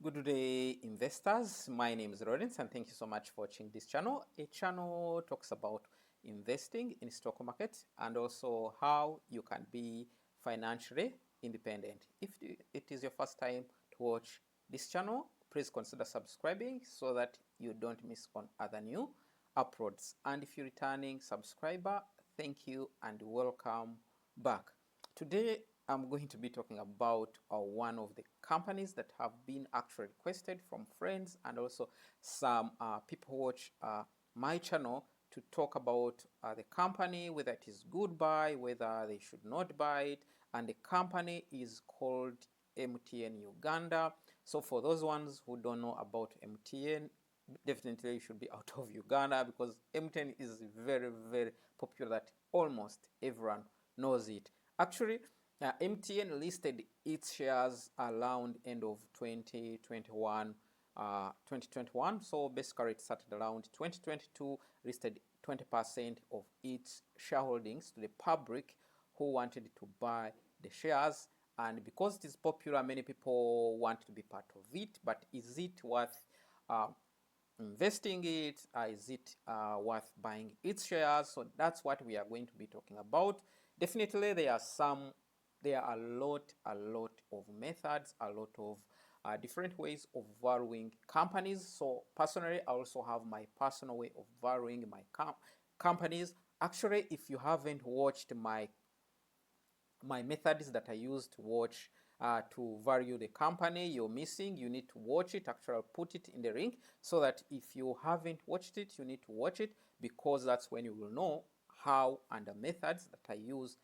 Good day, investors. My name is Lawrence, and thank you so much for watching this channel. A channel talks about investing in stock market and also how you can be financially independent. If it is your first time to watch this channel, please consider subscribing so that you don't miss on other new uploads. And if you're returning subscriber, thank you and welcome back. Today I'm going to be talking about one of the companies that have been actually requested from friends and also some people who watch my channel to talk about the company, whether it is good buy, whether they should not buy it, and the company is called MTN Uganda. So for those ones who don't know about MTN, definitely you should be out of Uganda because MTN is very, very popular that almost everyone knows it. Actually, MTN listed its shares around end of 2021. So basically it started around 2022, listed 20% of its shareholdings to the public who wanted to buy the shares. And because it is popular, many people want to be part of it. But is it worth investing it? Is it worth buying its shares? So that's what we are going to be talking about. Definitely there are a lot of methods, a lot of different ways of valuing companies. So personally, I also have my personal way of valuing my companies. Actually, if you haven't watched my methods that I use to watch to value the company you're missing, you need to watch it. Actually, I'll put it in the link so that if you haven't watched it, you need to watch it, because that's when you will know how and the methods that I use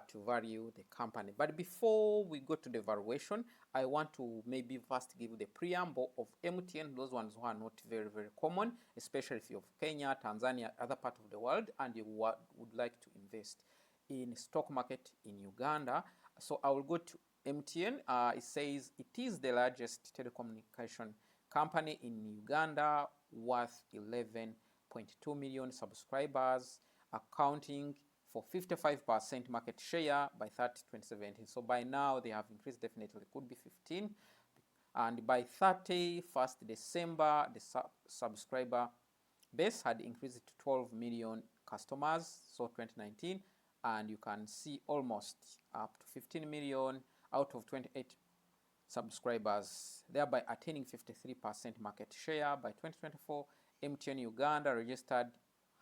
to value the company. But before we go to the valuation, I want to maybe first give the preamble of MTN, those ones who are not very, very common, especially if you're Kenya, Tanzania, other part of the world, and you would like to invest in stock market in Uganda. So I will go to MTN. It says it is the largest telecommunication company in Uganda, worth 11.2 million subscribers, accounting for 55% market share by 2017. So by now they have increased, definitely could be 15. And by 31st December, the subscriber base had increased to 12 million customers, so 2019, and you can see almost up to 15 million out of 28 subscribers, thereby attaining 53% market share. By 2024, MTN Uganda registered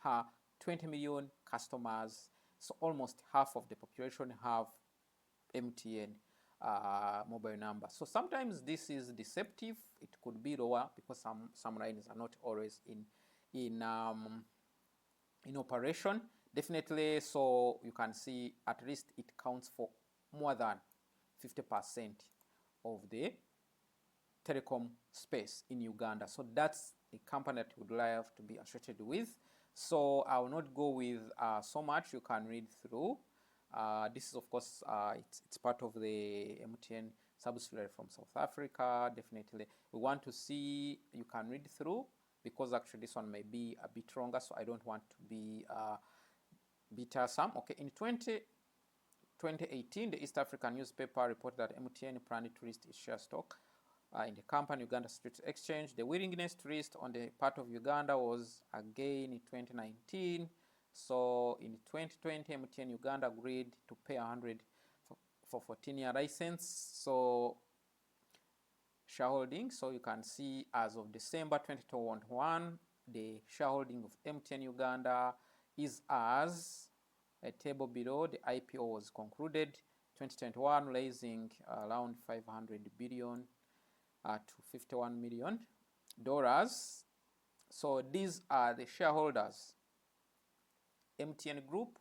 her 20 million customers, so almost half of the population have MTN mobile number. So sometimes this is deceptive. It could be lower because some lines are not always in operation. Definitely, so you can see at least it counts for more than 50% of the telecom space in Uganda. So that's a company that you would love to be associated with. So I will not go with so much. You can read through. This is of course it's part of the MTN subsidiary from South Africa. Definitely we want to see, you can read through, because actually this one may be a bit longer, so I don't want to be bittersome. Okay, in 2018, the East African newspaper reported that MTN planned to list its share stock in the company Uganda Securities Exchange. The willingness to list on the part of Uganda was again in 2019. So in 2020, MTN Uganda agreed to pay 100 for 14-year license. So shareholding, so you can see as of December 2021, the shareholding of MTN Uganda is as a table below. The IPO was concluded 2021, raising around 500 billion to 51 million dollars. So these are the shareholders: MTN Group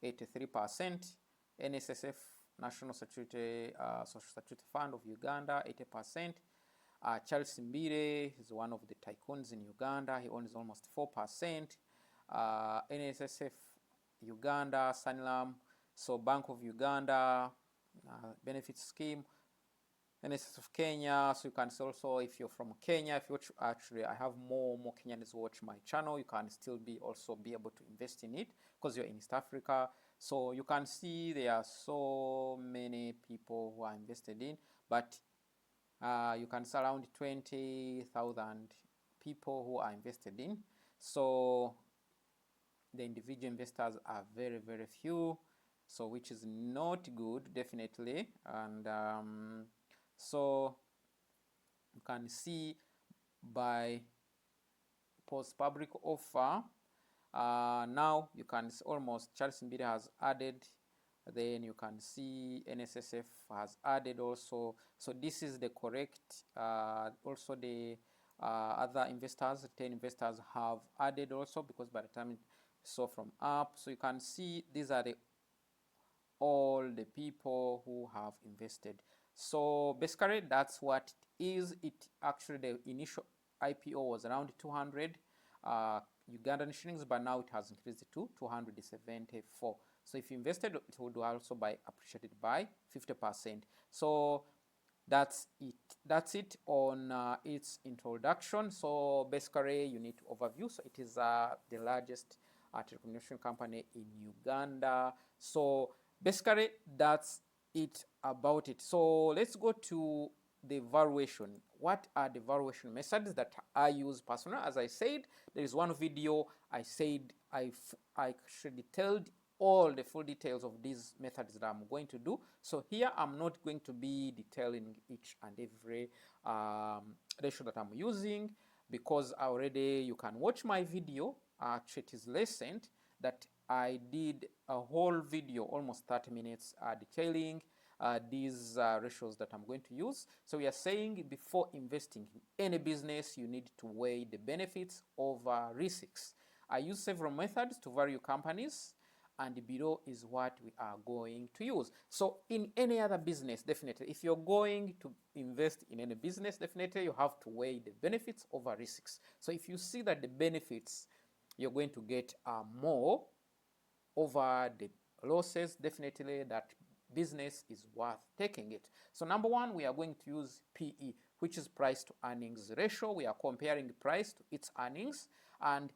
83%, NSSF, National Security Social Security Fund of Uganda 80%. Charles Mbire is one of the tycoons in Uganda. He owns almost 4%. NSSF Uganda, Sanlam, so Bank of Uganda, benefit scheme, NSS of Kenya. So you can see also, if you're from Kenya, if you watch, actually I have more Kenyans who watch my channel, you can still also be able to invest in it because you're in East Africa. So you can see there are so many people who are invested in, but You can see around 20,000 people who are invested in. So the individual investors are very, very few, so which is not good, definitely. And so you can see by post public offer, now you can see almost Charles Mbiri has added, then you can see NSSF has added also. So this is the correct, also the other investors, 10 investors have added also, because by the time it saw from up, so you can see these are all the people who have invested. So basically that's what it is. It actually, the initial IPO was around 200 Ugandan shillings, but now it has increased to 274. So if you invested, it would also be appreciated by 50%. So that's it on its introduction. So basically you need to overview. So it is the largest telecommunication company in Uganda. So basically that's it about it. So let's go to the valuation. What are the valuation methods that I use personally? As I said, there is one video I said I actually detailed all the full details of these methods that I'm going to do. So here I'm not going to be detailing each and every ratio that I'm using, because already you can watch my video. Actually, it is recent that I did a whole video, almost 30 minutes, detailing these ratios that I'm going to use. So we are saying before investing in any business, you need to weigh the benefits over risks. I use several methods to value companies, and below is what we are going to use. So in any other business, definitely, if you're going to invest in any business, definitely you have to weigh the benefits over risks. So if you see that the benefits you're going to get are more over the losses, definitely that business is worth taking it. So number one, we are going to use PE, which is price to earnings ratio. We are comparing price to its earnings, and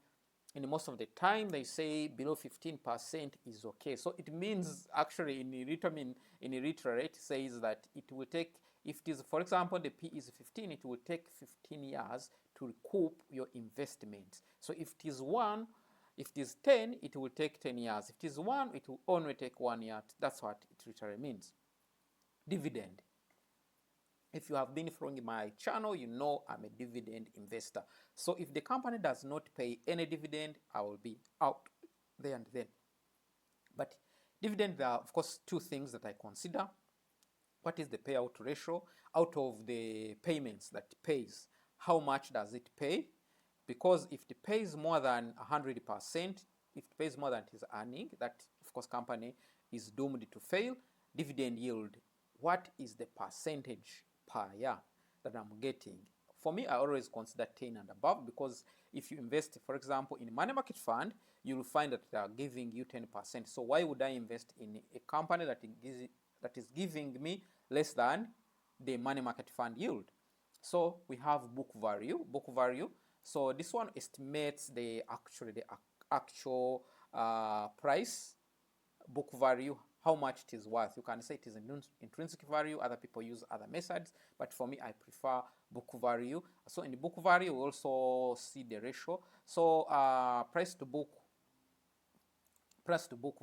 in most of the time they say below 15% is okay. So it means actually in literate it says that it will take, if it is, for example, the P is 15, it will take 15 years to recoup your investment. So if it is 1, if it is 10, it will take 10 years. If it is 1, it will only take 1 year. That's what it literally means. Dividend. If you have been following my channel, you know I'm a dividend investor. So if the company does not pay any dividend, I will be out there and then. But dividend, there are of course two things that I consider. What is the payout ratio? Out of the payments that it pays, how much does it pay? Because if it pays more than 100%, if it pays more than it is earning, that of course company is doomed to fail. Dividend yield, what is the percentage per year that I'm getting? For me, I always consider 10 and above, because if you invest, for example, in a money market fund, you will find that they are giving you 10%. So why would I invest in a company that is giving me less than the money market fund yield? So we have book value. So this one estimates the actual price, book value, how much it is worth. You can say it is an intrinsic value. Other people use other methods, but for me, I prefer book value. So in the book value, we also see the ratio. So price to book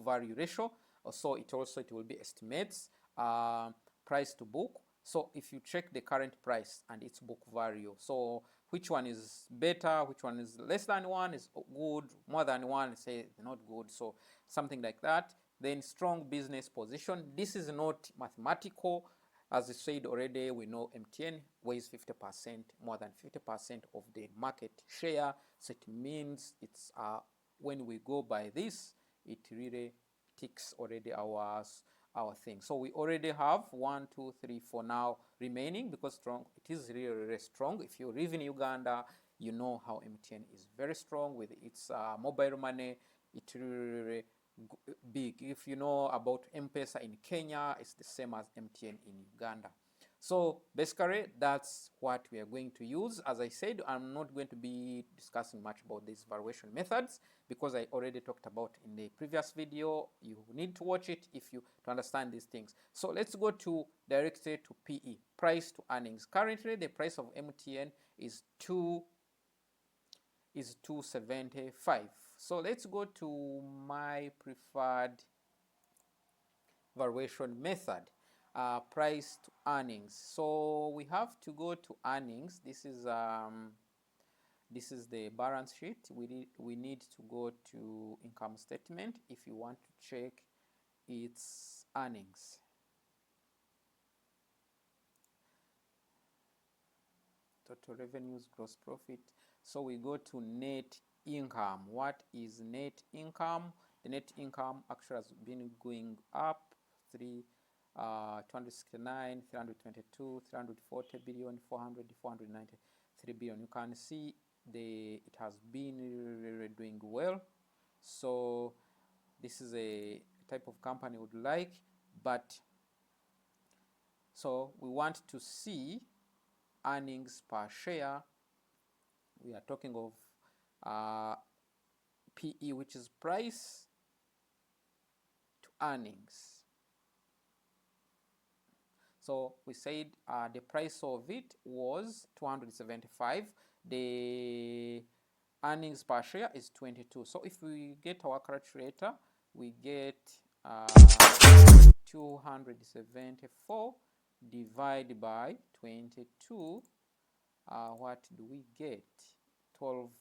value ratio. So it will be estimates price to book. So if you check the current price and its book value, so which one is better, which one is less than 1 is good, more than 1 say not good, so something like that. Then strong business position. This is not mathematical. As I said already, we know MTN weighs 50%, more than 50% of the market share. So it means it's when we go by this, it really ticks already our thing. So we already have 1, 2, 3, 4 now remaining, because strong, it is really, really strong. If you live in Uganda, you know how MTN is very strong with its mobile money. It's really, really big. If you know about M-Pesa in Kenya, it's the same as MTN in Uganda. So basically, that's what we are going to use. As I said, I'm not going to be discussing much about these valuation methods because I already talked about in the previous video. You need to watch it if you to understand these things. So let's go to directly to PE, price to earnings. Currently, the price of MTN is 275. So let's go to my preferred valuation method, price to earnings. So we have to go to earnings. This is the balance sheet. We need to go to income statement if you want to check its earnings. Total revenues, gross profit. So we go to net income. What is net income? The net income actually has been going up 269, 322, 340 billion, 400, 493 billion. You can see it has been really doing well. So this is a type of company would like, but so we want to see earnings per share. We are talking of PE, which is price to earnings. So we said the price of it was 275. The earnings per share is 22. So if we get our calculator, we get 274 divided by 22. What do we get? 12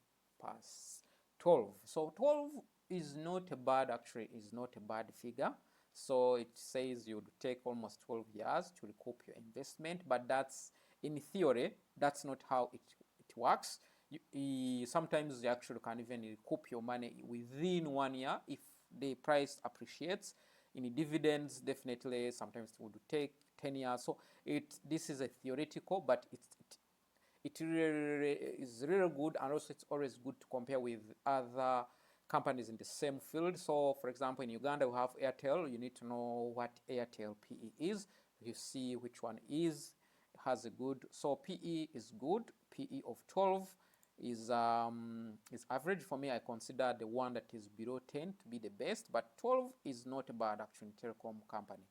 plus 12. So 12 is not a bad, actually is not a bad figure. So it says you'd take almost 12 years to recoup your investment, but that's in theory, that's not how it works. Sometimes you actually can even recoup your money within 1 year if the price appreciates. In dividends, definitely sometimes it would take 10 years. So this is a theoretical, but it really is really good, and also it's always good to compare with other companies in the same field. So for example, in Uganda we have Airtel. You need to know what Airtel PE is. You see which one has a good. So PE is good. PE of 12 is average. For me, I consider the one that is below 10 to be the best, but 12 is not bad actually in telecom company.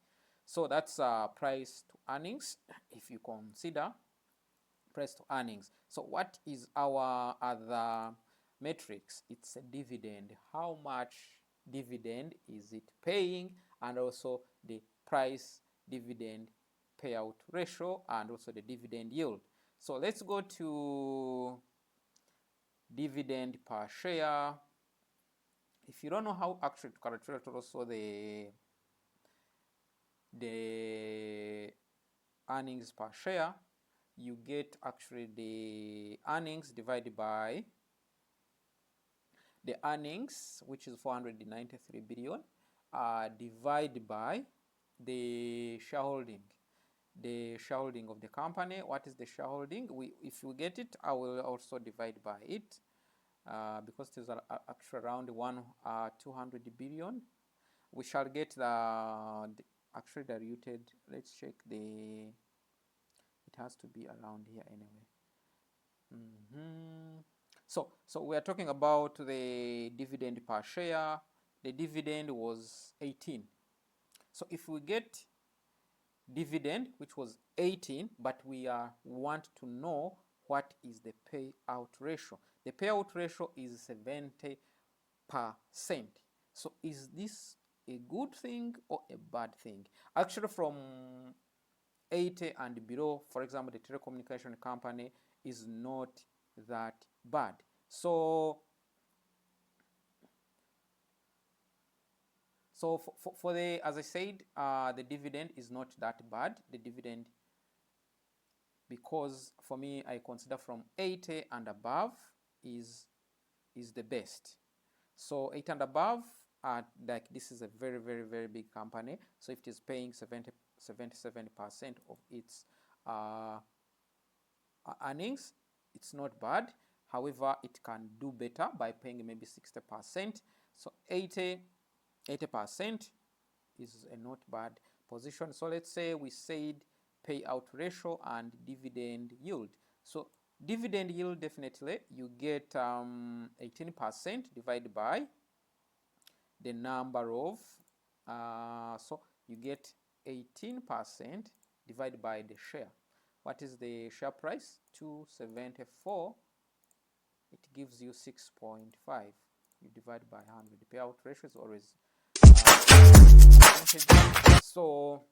So that's price to earnings if you consider price to earnings. So what is our other metrics? It's a dividend. How much dividend is it paying, and also the price dividend payout ratio, and also the dividend yield. So let's go to dividend per share. If you don't know how actually to calculate also the earnings per share, you get actually the earnings divided by the earnings, which is 493 billion, divided by the shareholding of the company. What is the shareholding? If we get it, I will also divide by it because it is actually around 200 billion. We shall get the actually diluted. Let's check it has to be around here anyway. So we are talking about the dividend per share. The dividend was 18. So if we get dividend, which was 18, but we want to know what is the payout ratio. The payout ratio is 70%. So is this a good thing or a bad thing? Actually, from 80 and below, for example, the telecommunication company is not that bad. So for the, as I said, the dividend is not that bad. The dividend, because for me, I consider from 80 and above is the best. So 8 and above, like this is a very, very, very big company. So if it is paying 77% of its earnings, it's not bad. However, it can do better by paying maybe 60%. So 80% is a not bad position. So let's say we said payout ratio, and dividend yield. So dividend yield, definitely you get 18% divided by the number of, so you get 18% divided by the share. What is the share price? 274. It gives you 6.5. You divide by 100. The payout ratio is always so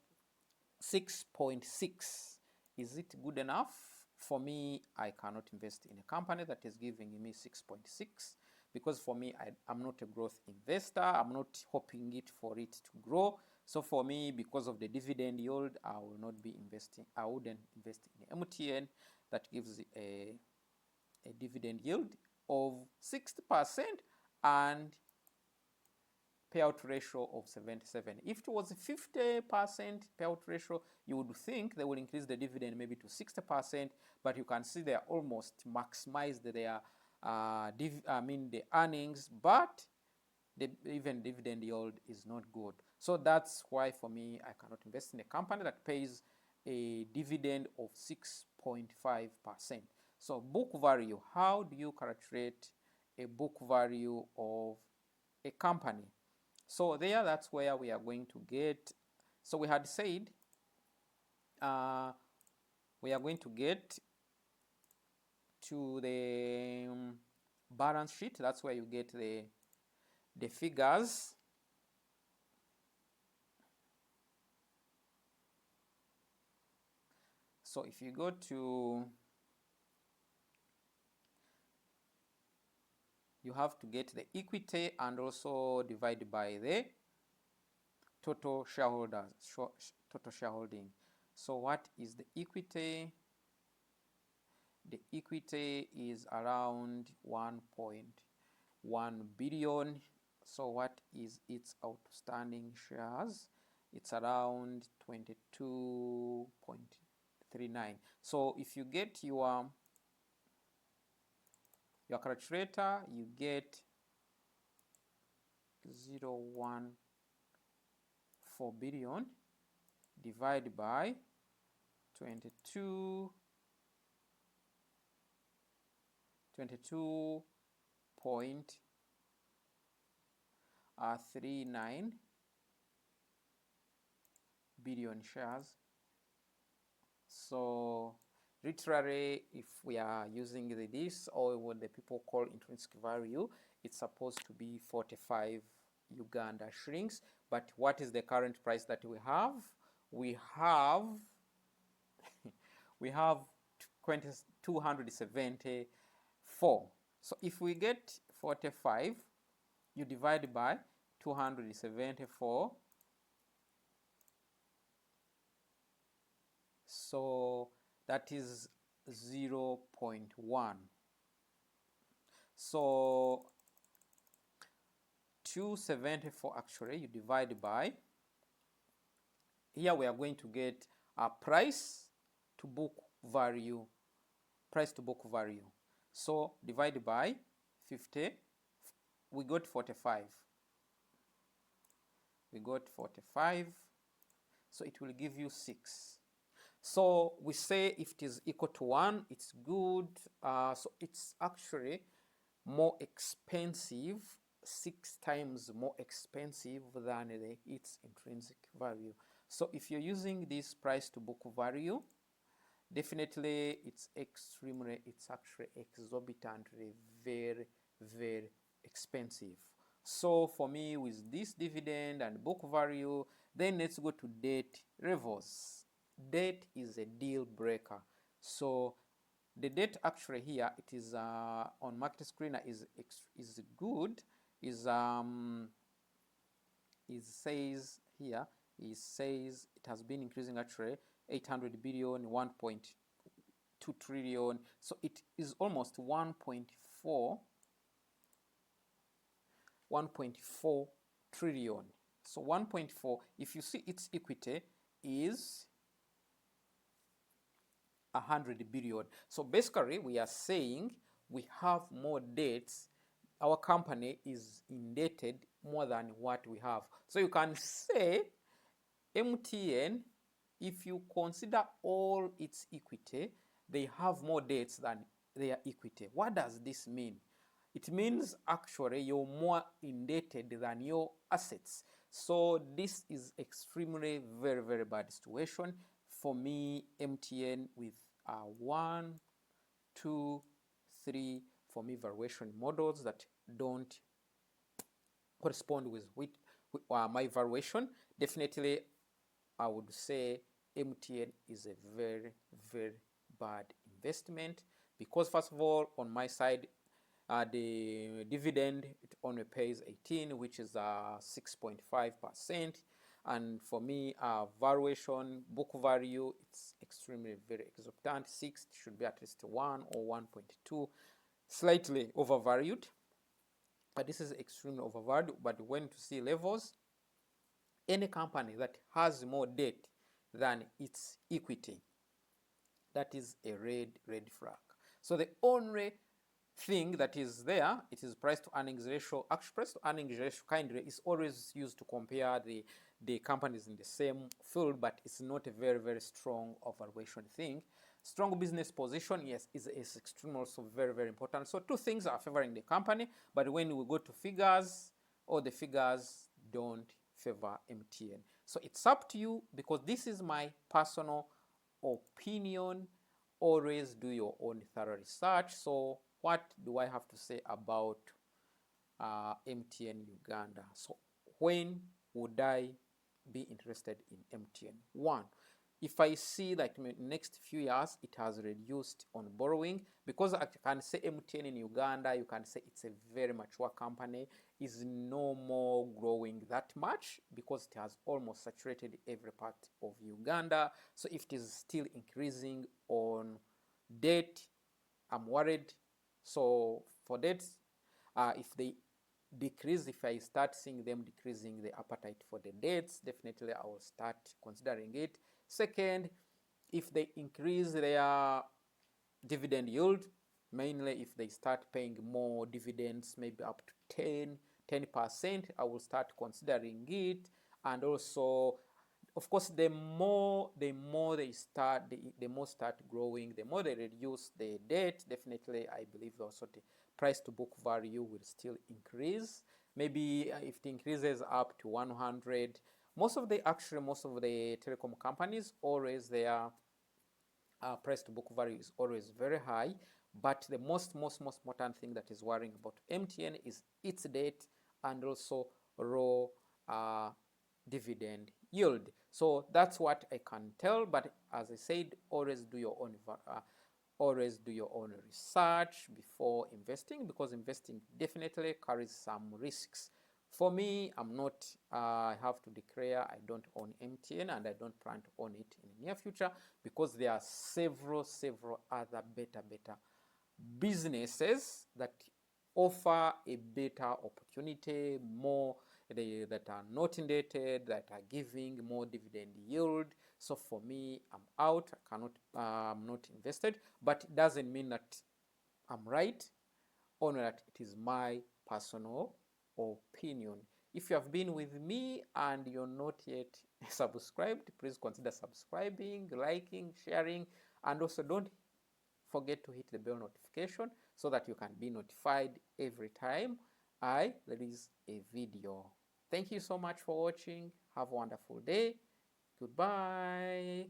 6.6. Is it good enough? For me, I cannot invest in a company that is giving me 6.6, because for me, I'm not a growth investor. I'm not hoping for it to grow. So for me, because of the dividend yield, I will not be investing. I wouldn't invest in MTN that gives a dividend yield of 60% and payout ratio of 77. If it was a 50% payout ratio, you would think they would increase the dividend maybe to 60%, but you can see they are almost maximized their the earnings, but even dividend yield is not good. So that's why for me, I cannot invest in a company that pays a dividend of 6.5%. So book value, how do you calculate a book value of a company? So that's where we are going to get. So we had said we are going to get to the balance sheet. That's where you get the figures. So if you go to, you have to get the equity and also divide by the total shareholders, total shareholding. So what is the equity? The equity is around 1.1 billion. So what is its outstanding shares? It's around 22.39. So if you get your calculator, you get 0.14 billion divided by 22.39 billion shares. So literally, if we are using this, or what the people call intrinsic value, it's supposed to be 45 Uganda shillings. But what is the current price that we have? We have we have 274. So if we get 45, you divide by 274. So that is 0.1. So 274 actually, you divide by, here we are going to get a price to book value, So divide by 50, we got 45. So it will give you 6. So we say if it is equal to 1, it's good. So it's actually more expensive, 6 times more expensive than its intrinsic value. So if you're using this price to book value, definitely it's actually exorbitantly very, very expensive. So for me, with this dividend and book value, then let's go to debt levels. Debt is a deal breaker. So the debt actually here, it is on market screener is good. It says it has been increasing actually 800 billion, 1.2 trillion. So it is almost 1.4 trillion. So 1.4, if you see its equity is 100 billion. So basically we are saying we have more debts. Our company is indebted more than what we have. So you can say MTN if you consider all its equity, they have more debts than their equity. What does this mean? It means actually you're more indebted than your assets. So this is extremely very, very bad situation. For me, MTN with 1, 2, 3, for me, valuation models that don't correspond with my valuation, definitely I would say MTN is a very, very bad investment, because first of all, on my side, the dividend, it only pays 18, which is 6.5%. And for me, valuation, book value, it's extremely very exorbitant. 6 should be at least 1 or 1.2, slightly overvalued. But this is extremely overvalued. But when to see levels, any company that has more debt than its equity, that is a red flag. So the only thing that is there, it is price to earnings ratio. Actually, price to earnings ratio kindly is always used to compare the companies in the same field, but it's not a very, very strong valuation thing. Strong business position, yes, is extremely also very, very important. So two things are favoring the company, but when we go to figures, all the figures don't favor MTN. So it's up to you, because this is my personal opinion. Always do your own thorough research. So what do I have to say about MTN Uganda? So when would I be interested in MTN? One, if I see like in the next few years it has reduced on borrowing, because I can say MTN in Uganda, you can say it's a very mature company, is no more growing that much because it has almost saturated every part of Uganda. So if it is still increasing on debt, I'm worried. So for debts, if they decrease, if I start seeing them decreasing the appetite for the debts, definitely I will start considering it. Second, if they increase their dividend yield, mainly if they start paying more dividends, maybe up to 10%, I will start considering it. And also, of course, the more they start, the more start growing, the more they reduce the debt, definitely I believe also the price to book value will still increase. Maybe if it increases up to 100, most of the telecom companies, always their price to book value is always very high. But the most important thing that is worrying about MTN is its debt and also raw dividend yield. So that's what I can tell. But as I said, always do your own research before investing, because investing definitely carries some risks. For me, I have to declare I don't own MTN, and I don't plan to own it in the near future, because there are several other better businesses that offer a better opportunity, more that are not indebted, that are giving more dividend yield. So for me, I'm out. I'm not invested, but it doesn't mean that I'm right, or that it is my personal opinion. If you have been with me and you're not yet subscribed, please consider subscribing, liking, sharing, and also don't forget to hit the bell notification so that you can be notified every time I release a video. Thank you so much for watching. Have a wonderful day. Goodbye.